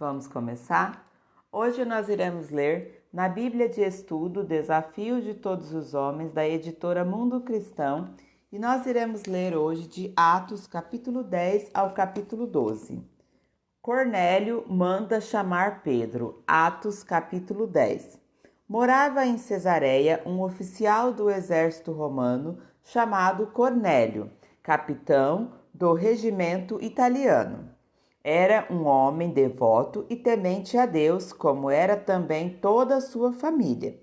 Vamos começar? Hoje nós iremos ler na Bíblia de Estudo Desafio de Todos os Homens, da editora Mundo Cristão, e nós iremos ler hoje de Atos, capítulo 10 ao capítulo 12. Cornélio manda chamar Pedro, Atos, capítulo 10. Morava em Cesareia um oficial do exército romano chamado Cornélio, capitão do regimento italiano. Era um homem devoto e temente a Deus, como era também toda a sua família.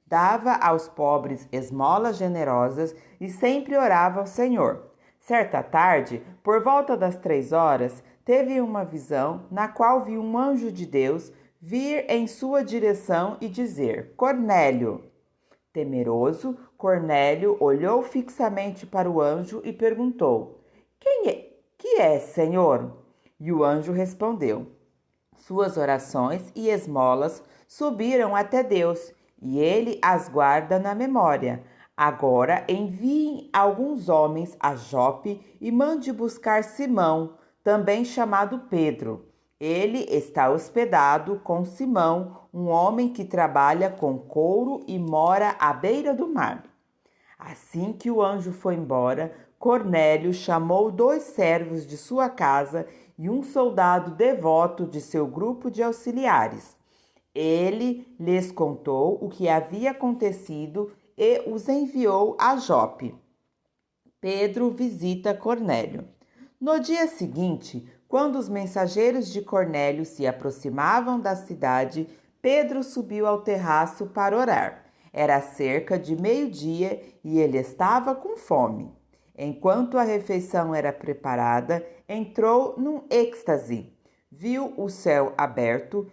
Dava aos pobres esmolas generosas e sempre orava ao Senhor. Certa tarde, por volta das 3 horas, teve uma visão na qual viu um anjo de Deus vir em sua direção e dizer: Cornélio. Temeroso, Cornélio olhou fixamente para o anjo e perguntou: Que é, Senhor? E o anjo respondeu: Suas orações e esmolas subiram até Deus, e ele as guarda na memória. Agora enviem alguns homens a Jope e mande buscar Simão, também chamado Pedro. Ele está hospedado com Simão, um homem que trabalha com couro e mora à beira do mar. Assim que o anjo foi embora, Cornélio chamou 2 servos de sua casa e um soldado devoto de seu grupo de auxiliares. Ele lhes contou o que havia acontecido e os enviou a Jope. Pedro visita Cornélio. No dia seguinte, quando os mensageiros de Cornélio se aproximavam da cidade, Pedro subiu ao terraço para orar. Era cerca de 12:00 e ele estava com fome. Enquanto a refeição era preparada, entrou num êxtase. Viu o céu aberto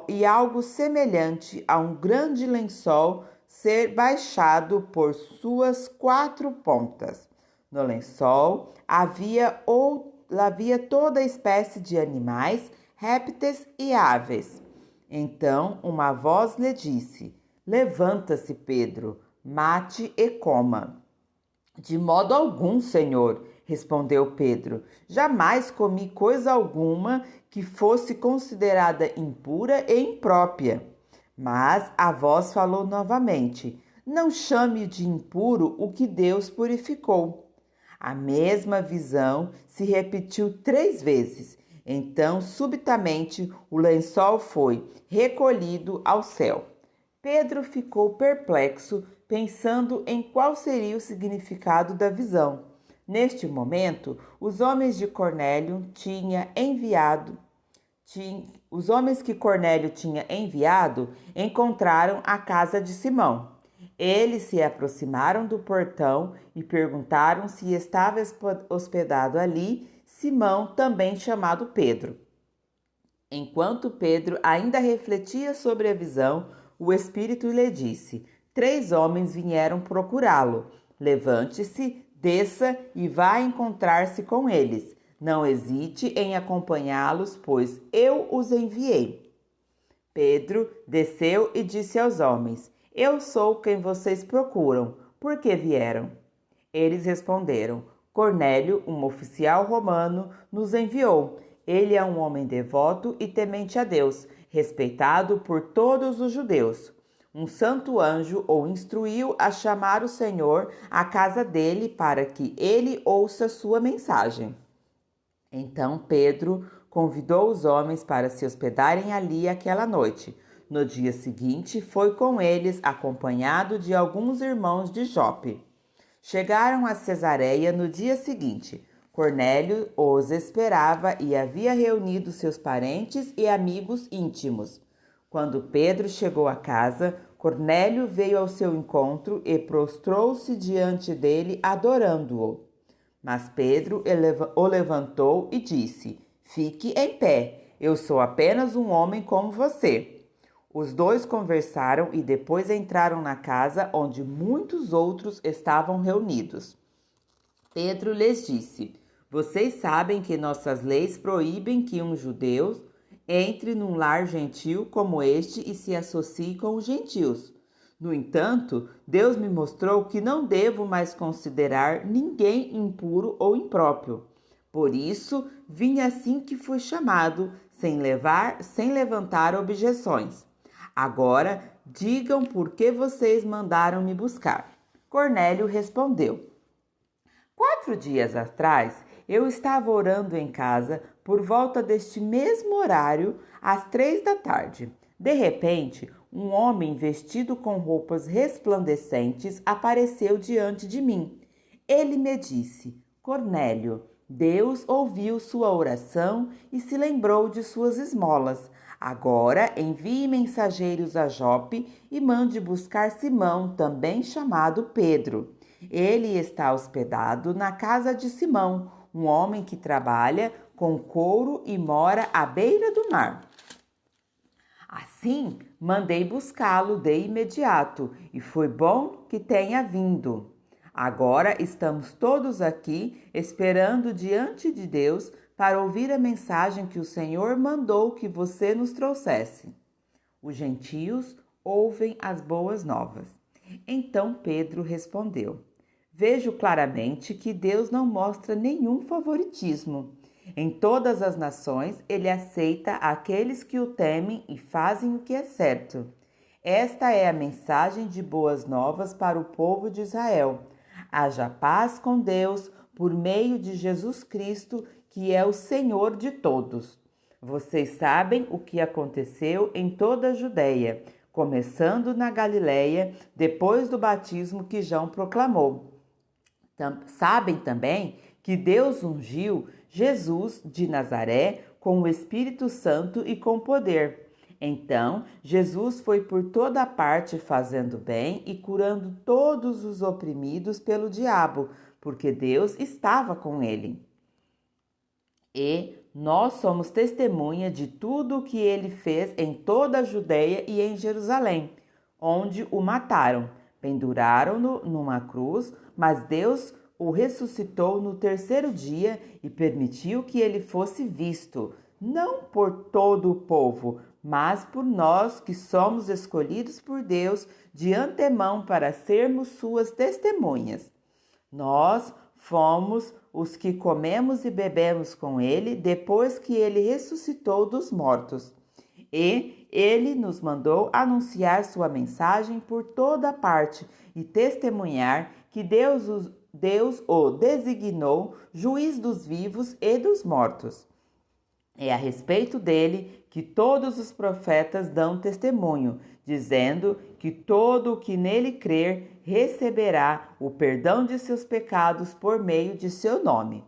e algo semelhante a um grande lençol ser baixado por suas 4 pontas. No lençol havia toda espécie de animais, répteis e aves. Então uma voz lhe disse: Levanta-se, Pedro, mate e coma. De modo algum, Senhor, respondeu Pedro. Jamais comi coisa alguma que fosse considerada impura e imprópria. Mas a voz falou novamente: Não chame de impuro o que Deus purificou. A mesma visão se repetiu 3 vezes. Então, subitamente, o lençol foi recolhido ao céu. Pedro ficou perplexo, pensando em qual seria o significado da visão. Neste momento, os homens que Cornélio tinha enviado encontraram a casa de Simão. Eles se aproximaram do portão e perguntaram se estava hospedado ali Simão, também chamado Pedro. Enquanto Pedro ainda refletia sobre a visão, o Espírito lhe disse: 3 homens vieram procurá-lo. Levante-se, desça e vá encontrar-se com eles. Não hesite em acompanhá-los, pois eu os enviei. Pedro desceu e disse aos homens: Eu sou quem vocês procuram. Por que vieram? Eles responderam: Cornélio, um oficial romano, nos enviou. Ele é um homem devoto e temente a Deus, respeitado por todos os judeus. Um santo anjo o instruiu a chamar o Senhor à casa dele para que ele ouça sua mensagem. Então Pedro convidou os homens para se hospedarem ali aquela noite. No dia seguinte, foi com eles, acompanhado de alguns irmãos de Jope. Chegaram a Cesareia no dia seguinte. Cornélio os esperava e havia reunido seus parentes e amigos íntimos. Quando Pedro chegou à casa, Cornélio veio ao seu encontro e prostrou-se diante dele, adorando-o. Mas Pedro o levantou e disse: Fique em pé, eu sou apenas um homem como você. Os 2 conversaram e depois entraram na casa onde muitos outros estavam reunidos. Pedro lhes disse: Vocês sabem que nossas leis proíbem que um judeu entre num lar gentil como este e se associe com os gentios. No entanto, Deus me mostrou que não devo mais considerar ninguém impuro ou impróprio. Por isso, vim assim que fui chamado, sem levantar objeções. Agora, digam por que vocês mandaram me buscar. Cornélio respondeu: 4 dias atrás, eu estava orando em casa por volta deste mesmo horário, às 3 da tarde. De repente, um homem vestido com roupas resplandecentes apareceu diante de mim. Ele me disse: Cornélio, Deus ouviu sua oração e se lembrou de suas esmolas. Agora envie mensageiros a Jope e mande buscar Simão, também chamado Pedro. Ele está hospedado na casa de Simão, um homem que trabalha com couro e mora à beira do mar. Assim, mandei buscá-lo de imediato, e foi bom que tenha vindo. Agora estamos todos aqui esperando diante de Deus para ouvir a mensagem que o Senhor mandou que você nos trouxesse. Os gentios ouvem as boas novas. Então Pedro respondeu: Vejo claramente que Deus não mostra nenhum favoritismo. Em todas as nações, ele aceita aqueles que o temem e fazem o que é certo. Esta é a mensagem de boas novas para o povo de Israel. Haja paz com Deus por meio de Jesus Cristo, que é o Senhor de todos. Vocês sabem o que aconteceu em toda a Judeia, começando na Galileia, depois do batismo que João proclamou. Sabem também que Deus ungiu Jesus de Nazaré com o Espírito Santo e com poder. Então, Jesus foi por toda parte fazendo bem e curando todos os oprimidos pelo diabo, porque Deus estava com ele. E nós somos testemunha de tudo o que ele fez em toda a Judeia e em Jerusalém, onde o mataram. Penduraram-no numa cruz, mas Deus o ressuscitou no terceiro dia e permitiu que ele fosse visto, não por todo o povo, mas por nós que somos escolhidos por Deus de antemão para sermos suas testemunhas. Nós fomos os que comemos e bebemos com ele depois que ele ressuscitou dos mortos. E ele nos mandou anunciar sua mensagem por toda parte e testemunhar que Deus o designou juiz dos vivos e dos mortos. É a respeito dele que todos os profetas dão testemunho, dizendo que todo o que nele crer receberá o perdão de seus pecados por meio de seu nome.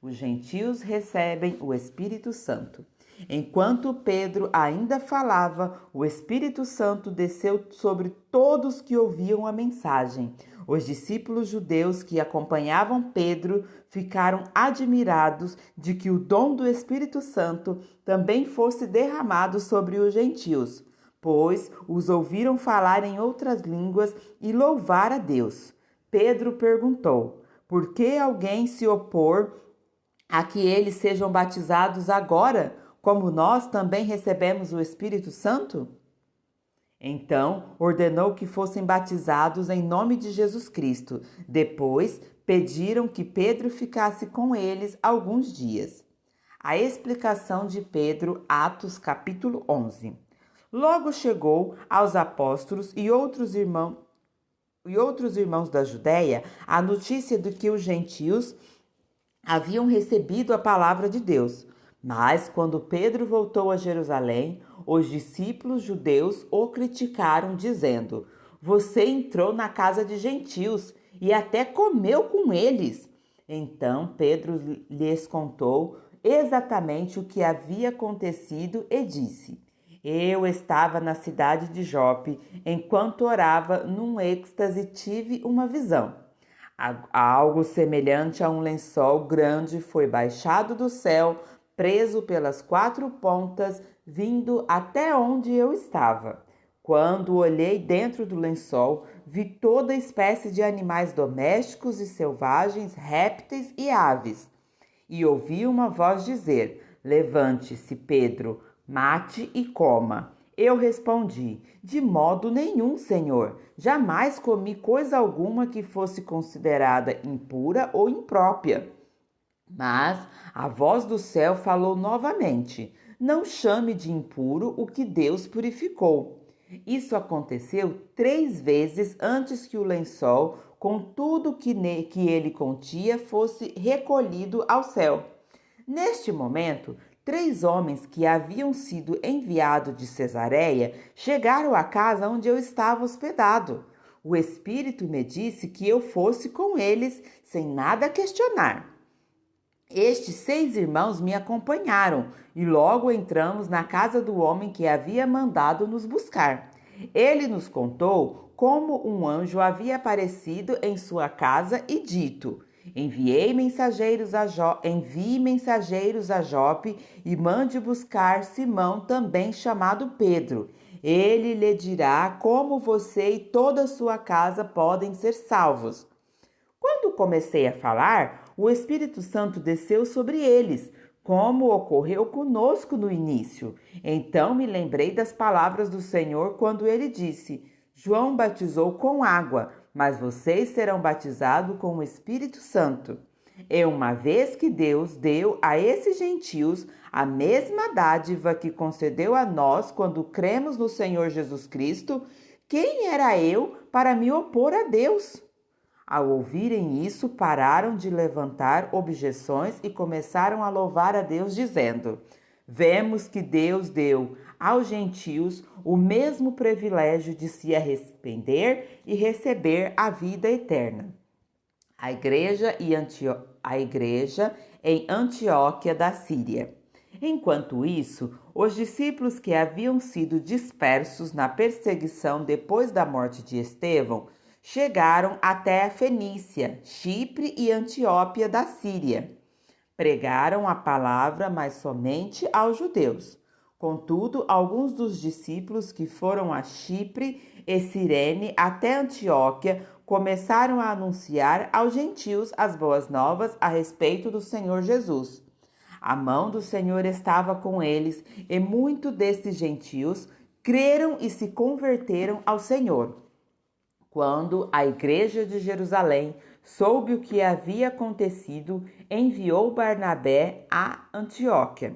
Os gentios recebem o Espírito Santo. Enquanto Pedro ainda falava, o Espírito Santo desceu sobre todos que ouviam a mensagem. Os discípulos judeus que acompanhavam Pedro ficaram admirados de que o dom do Espírito Santo também fosse derramado sobre os gentios, pois os ouviram falar em outras línguas e louvar a Deus. Pedro perguntou: por que alguém se opor a que eles sejam batizados agora, como nós também recebemos o Espírito Santo? Então ordenou que fossem batizados em nome de Jesus Cristo. Depois pediram que Pedro ficasse com eles alguns dias. A explicação de Pedro, Atos capítulo 11. Logo chegou aos apóstolos e outros irmãos da Judéia a notícia de que os gentios haviam recebido a palavra de Deus. Mas quando Pedro voltou a Jerusalém, os discípulos judeus o criticaram, dizendo: Você entrou na casa de gentios e até comeu com eles. Então Pedro lhes contou exatamente o que havia acontecido e disse: Eu estava na cidade de Jope, enquanto orava num êxtase tive uma visão. Algo semelhante a um lençol grande foi baixado do céu, preso pelas 4 pontas, vindo até onde eu estava. Quando olhei dentro do lençol, vi toda espécie de animais domésticos e selvagens, répteis e aves. E ouvi uma voz dizer: Levante-se, Pedro, mate e coma. Eu respondi: De modo nenhum, Senhor. Jamais comi coisa alguma que fosse considerada impura ou imprópria. Mas a voz do céu falou novamente: não chame de impuro o que Deus purificou. Isso aconteceu 3 vezes antes que o lençol, com tudo que ele continha, fosse recolhido ao céu. Neste momento, 3 homens que haviam sido enviados de Cesareia chegaram à casa onde eu estava hospedado. O Espírito me disse que eu fosse com eles, sem nada questionar. Estes 6 irmãos me acompanharam e logo entramos na casa do homem que havia mandado nos buscar. Ele nos contou como um anjo havia aparecido em sua casa e dito: envie mensageiros a Jope e mande buscar Simão, também chamado Pedro. Ele lhe dirá como você e toda a sua casa podem ser salvos. Quando comecei a falar, o Espírito Santo desceu sobre eles, como ocorreu conosco no início. Então me lembrei das palavras do Senhor quando ele disse: João batizou com água, mas vocês serão batizados com o Espírito Santo. E uma vez que Deus deu a esses gentios a mesma dádiva que concedeu a nós quando cremos no Senhor Jesus Cristo, quem era eu para me opor a Deus? Ao ouvirem isso, pararam de levantar objeções e começaram a louvar a Deus, dizendo: vemos que Deus deu aos gentios o mesmo privilégio de se arrepender e receber a vida eterna. A igreja em Antioquia da Síria. Enquanto isso, os discípulos que haviam sido dispersos na perseguição depois da morte de Estevão chegaram até a Fenícia, Chipre e Antioquia da Síria. Pregaram a palavra, mas somente aos judeus. Contudo, alguns dos discípulos que foram a Chipre e Cirene até Antioquia começaram a anunciar aos gentios as boas novas a respeito do Senhor Jesus. A mão do Senhor estava com eles e muitos destes gentios creram e se converteram ao Senhor. Quando a igreja de Jerusalém soube o que havia acontecido, enviou Barnabé a Antioquia.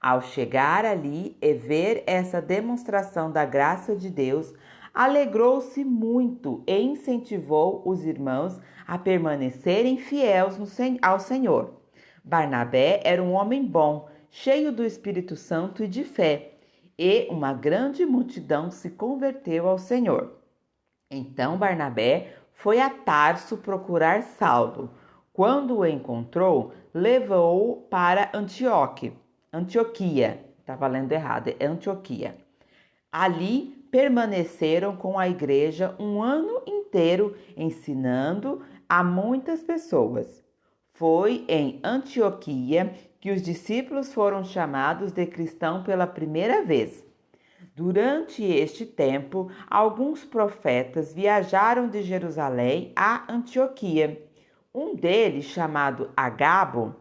Ao chegar ali e ver essa demonstração da graça de Deus, alegrou-se muito e incentivou os irmãos a permanecerem fiéis ao Senhor. Barnabé era um homem bom, cheio do Espírito Santo e de fé, e uma grande multidão se converteu ao Senhor. Então Barnabé foi a Tarso procurar Saulo. Quando o encontrou, levou-o para Antioquia. Estava lendo errado, é Antioquia. Ali permaneceram com a igreja um ano inteiro, ensinando a muitas pessoas. Foi em Antioquia que os discípulos foram chamados de cristão pela primeira vez. Durante este tempo, alguns profetas viajaram de Jerusalém a Antioquia. Um deles, chamado Agabo,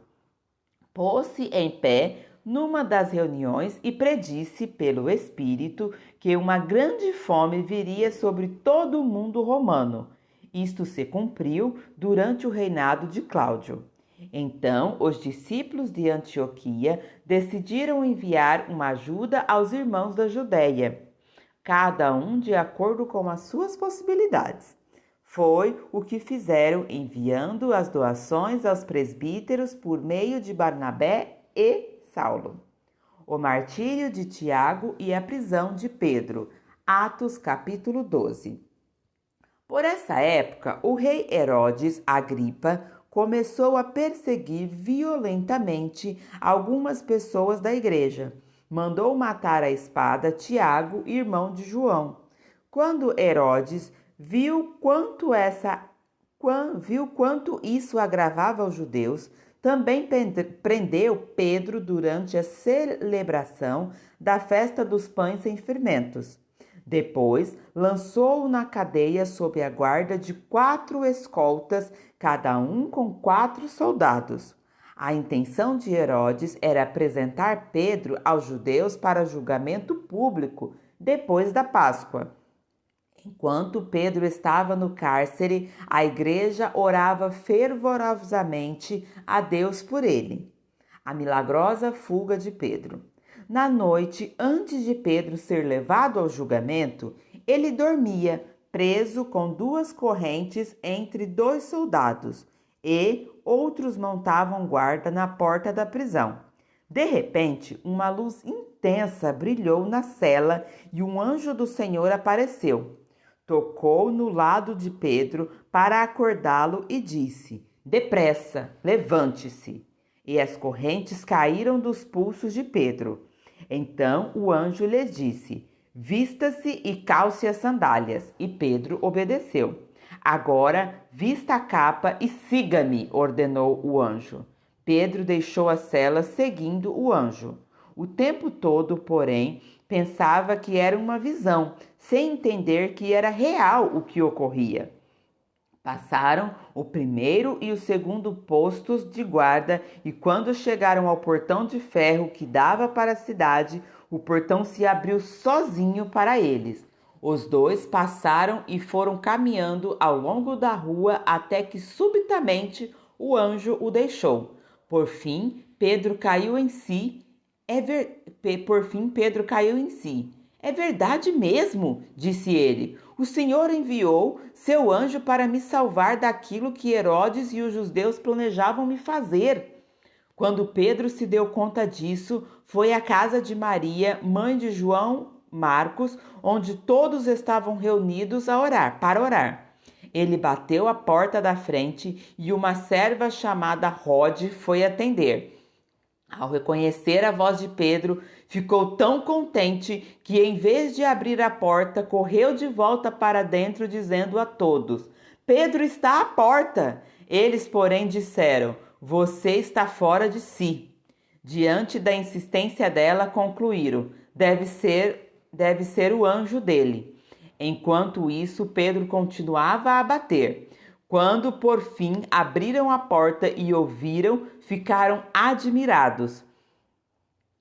pôs-se em pé numa das reuniões e predisse pelo Espírito que uma grande fome viria sobre todo o mundo romano. Isto se cumpriu durante o reinado de Cláudio. Então, os discípulos de Antioquia decidiram enviar uma ajuda aos irmãos da Judéia, cada um de acordo com as suas possibilidades. Foi o que fizeram, enviando as doações aos presbíteros por meio de Barnabé e Saulo. O martírio de Tiago e a prisão de Pedro. Atos capítulo 12. Por essa época, o rei Herodes Agripa começou a perseguir violentamente algumas pessoas da igreja. Mandou matar à espada Tiago, irmão de João. Quando Herodes viu quanto isso agravava os judeus, também prendeu Pedro durante a celebração da festa dos pães sem fermentos. Depois, lançou-o na cadeia sob a guarda de 4 escoltas, cada um com 4 soldados. A intenção de Herodes era apresentar Pedro aos judeus para julgamento público depois da Páscoa. Enquanto Pedro estava no cárcere, a igreja orava fervorosamente a Deus por ele. A milagrosa fuga de Pedro. Na noite, antes de Pedro ser levado ao julgamento, ele dormia, preso com 2 correntes entre 2 soldados, e outros montavam guarda na porta da prisão. De repente, uma luz intensa brilhou na cela e um anjo do Senhor apareceu. Tocou no lado de Pedro para acordá-lo e disse: Depressa, levante-se. E as correntes caíram dos pulsos de Pedro. Então o anjo lhe disse: Vista-se e calce as sandálias. E Pedro obedeceu. Agora, vista a capa e siga-me, ordenou o anjo. Pedro deixou a cela seguindo o anjo. O tempo todo, porém, pensava que era uma visão, sem entender que era real o que ocorria. Passaram o primeiro e o segundo postos de guarda e quando chegaram ao portão de ferro que dava para a cidade, o portão se abriu sozinho para eles. Os 2 passaram e foram caminhando ao longo da rua até que subitamente o anjo o deixou. Por fim, Pedro caiu em si. É verdade mesmo, disse ele. O Senhor enviou seu anjo para me salvar daquilo que Herodes e os judeus planejavam me fazer. Quando Pedro se deu conta disso, foi à casa de Maria, mãe de João Marcos, onde todos estavam reunidos para orar. Ele bateu a porta da frente e uma serva chamada Rode foi atender. Ao reconhecer a voz de Pedro, ficou tão contente que, em vez de abrir a porta, correu de volta para dentro, dizendo a todos: Pedro está à porta. Eles, porém, disseram: Você está fora de si. Diante da insistência dela, concluíram: Deve ser o anjo dele. Enquanto isso, Pedro continuava a bater. Quando, por fim, abriram a porta e ouviram, ficaram admirados.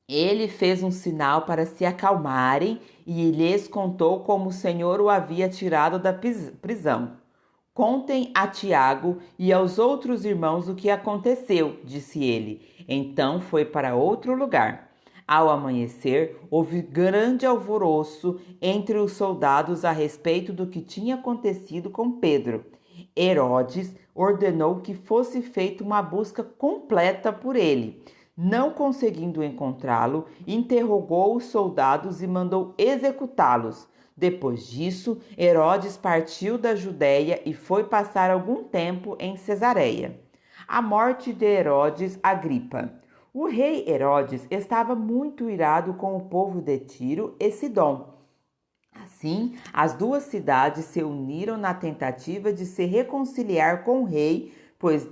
Ele fez um sinal para se acalmarem e lhes contou como o Senhor o havia tirado da prisão. Contem a Tiago e aos outros irmãos o que aconteceu, disse ele. Então foi para outro lugar. Ao amanhecer, houve grande alvoroço entre os soldados a respeito do que tinha acontecido com Pedro. Herodes ordenou que fosse feita uma busca completa por ele. Não conseguindo encontrá-lo, interrogou os soldados e mandou executá-los. Depois disso, Herodes partiu da Judéia e foi passar algum tempo em Cesareia. A morte de Herodes Agripa. O rei Herodes estava muito irado com o povo de Tiro e Sidom. Assim, as 2 cidades se uniram na tentativa de se reconciliar com o rei, pois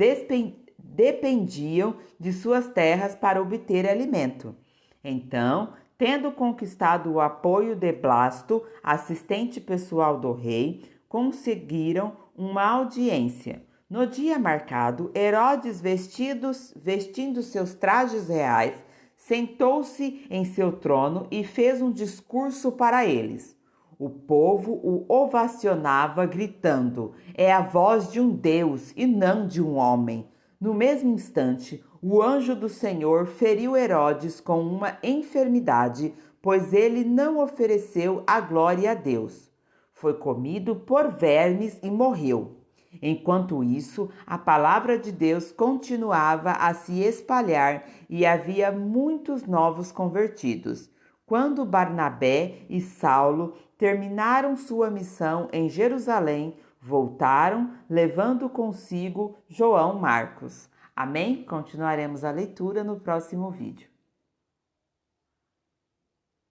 dependiam de suas terras para obter alimento. Então, tendo conquistado o apoio de Blasto, assistente pessoal do rei, conseguiram uma audiência. No dia marcado, Herodes, vestindo seus trajes reais, sentou-se em seu trono e fez um discurso para eles. O povo o ovacionava, gritando: É a voz de um Deus e não de um homem. No mesmo instante, o anjo do Senhor feriu Herodes com uma enfermidade, pois ele não ofereceu a glória a Deus. Foi comido por vermes e morreu. Enquanto isso, a palavra de Deus continuava a se espalhar e havia muitos novos convertidos. Quando Barnabé e Saulo terminaram sua missão em Jerusalém, voltaram, levando consigo João Marcos. Amém? Continuaremos a leitura no próximo vídeo.